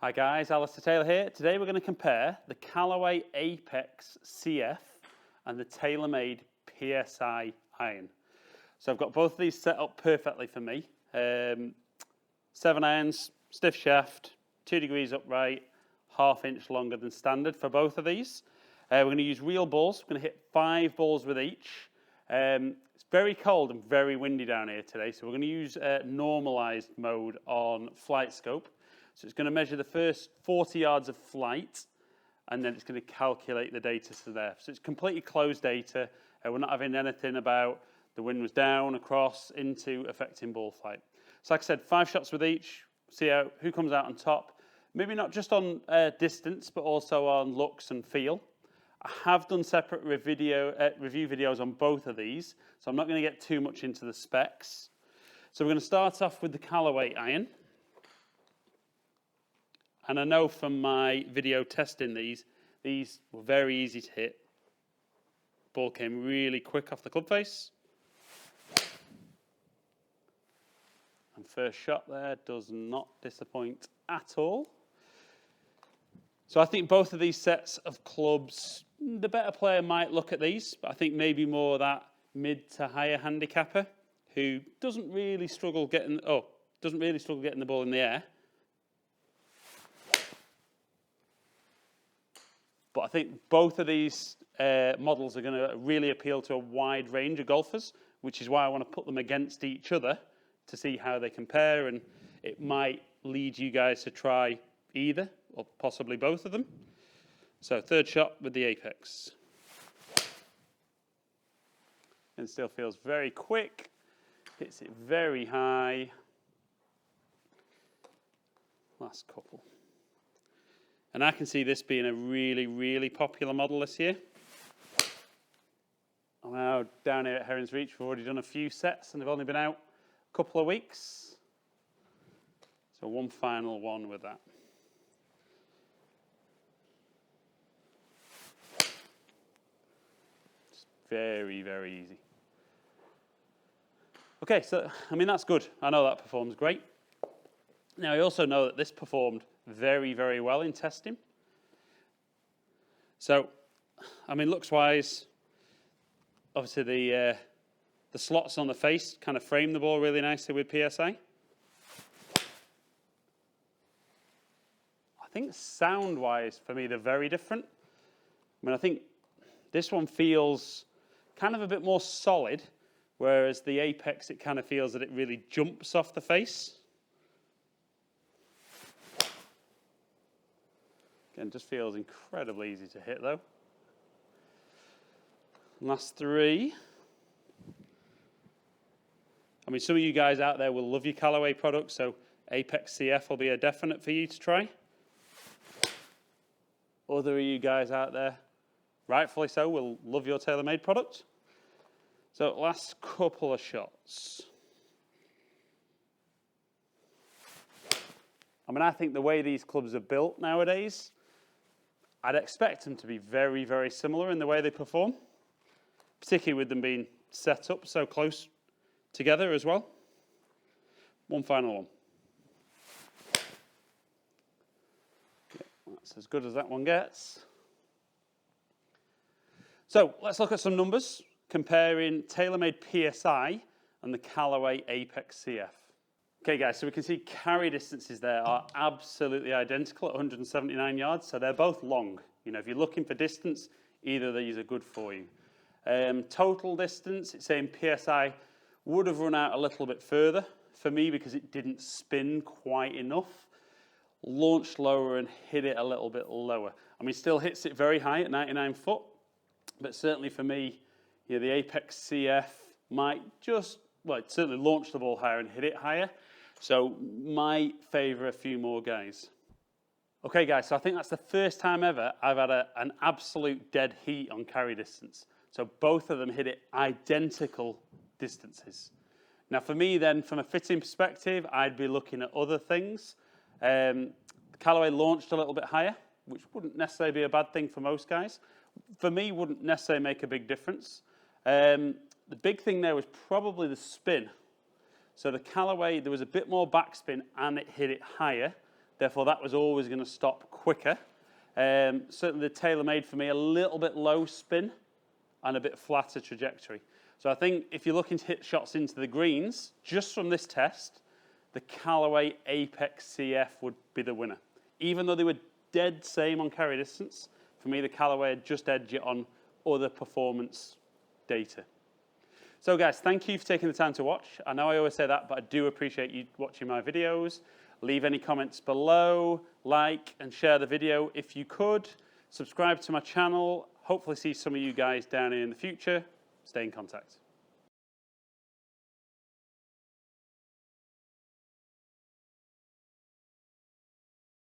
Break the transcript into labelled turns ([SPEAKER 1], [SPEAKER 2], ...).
[SPEAKER 1] Hi guys, Alastair Taylor here. Today we're going to compare the Callaway Apex CF and the TaylorMade PSi iron. So I've got both of these set up perfectly for me. 7 irons, stiff shaft, 2 degrees upright, ½ inch longer than standard for both of these. We're going to use real balls. We're going to hit 5 balls with each. It's very cold and very windy down here today, so we're going to use normalized mode on flight scope. So it's going to measure the first 40 yards of flight, and then it's going to calculate the data to there. So it's completely closed data. We're not having anything about the wind was down, across, into affecting ball flight. So like I said, 5 shots with each. See who comes out on top. Maybe not just on distance, but also on looks and feel. I have done separate review videos on both of these, so I'm not going to get too much into the specs. So we're going to start off with the Callaway iron. And I know from my video testing these were very easy to hit. Ball came really quick off the club face. And first shot there does not disappoint at all. So I think both of these sets of clubs, the better player might look at these, but I think maybe more that mid to higher handicapper who doesn't really struggle getting the ball in the air. But I think both of these models are going to really appeal to a wide range of golfers, which is why I want to put them against each other to see how they compare, and it might lead you guys to try either or possibly both of them. So third shot with the Apex. And still feels very quick, hits it very high. Last couple. And I can see this being a really, really popular model this year. I'm now down here at Heron's Reach. We've already done a few sets and they've only been out a couple of weeks. So one final one with that. It's very, very easy. Okay, so, I mean, that's good. I know that performs great. Now, I also know that this performed very, very well in testing. So, I mean, looks-wise, obviously the slots on the face kind of frame the ball really nicely with PSi. I think sound-wise, for me, they're very different. I mean, I think this one feels kind of a bit more solid, whereas the Apex, it kind of feels that it really jumps off the face. Again, just feels incredibly easy to hit, though. Last 3. I mean, some of you guys out there will love your Callaway products, so Apex CF will be a definite for you to try. Other of you guys out there, rightfully so, will love your TaylorMade product. So last couple of shots. I mean, I think the way these clubs are built nowadays, I'd expect them to be very, very similar in the way they perform, particularly with them being set up so close together as well. One final one. Yeah, that's as good as that one gets. So let's look at some numbers comparing TaylorMade PSi and the Callaway Apex CF. Okay guys, so we can see carry distances there are absolutely identical at 179 yards, so they're both long. You know, if you're looking for distance, either of these are good for you. Total distance, it's saying PSi would have run out a little bit further for me because it didn't spin quite enough. Launched lower and hit it a little bit lower. I mean, still hits it very high at 99 foot, but certainly for me, you know, the Apex CF might just, well, it certainly launched the ball higher and hit it higher. So might favour a few more guys. Okay guys, so I think that's the first time ever I've had an absolute dead heat on carry distance. So both of them hit it identical distances. Now for me then, from a fitting perspective, I'd be looking at other things. The Callaway launched a little bit higher, which wouldn't necessarily be a bad thing for most guys. For me, wouldn't necessarily make a big difference. The big thing there was probably the spin. So the Callaway, there was a bit more backspin and it hit it higher, Therefore, that was always going to stop quicker. Certainly the TaylorMade for me, a little bit low spin and a bit flatter trajectory. So I think if you're looking to hit shots into the greens, just from this test, the Callaway Apex CF would be the winner. Even though they were dead same on carry distance, for me the Callaway had just edged it on other performance data. So guys, thank you for taking the time to watch. I know I always say that, but I do appreciate you watching my videos. Leave any comments below, like and share the video if you could. Subscribe to my channel. Hopefully see some of you guys down here in the future. Stay in contact.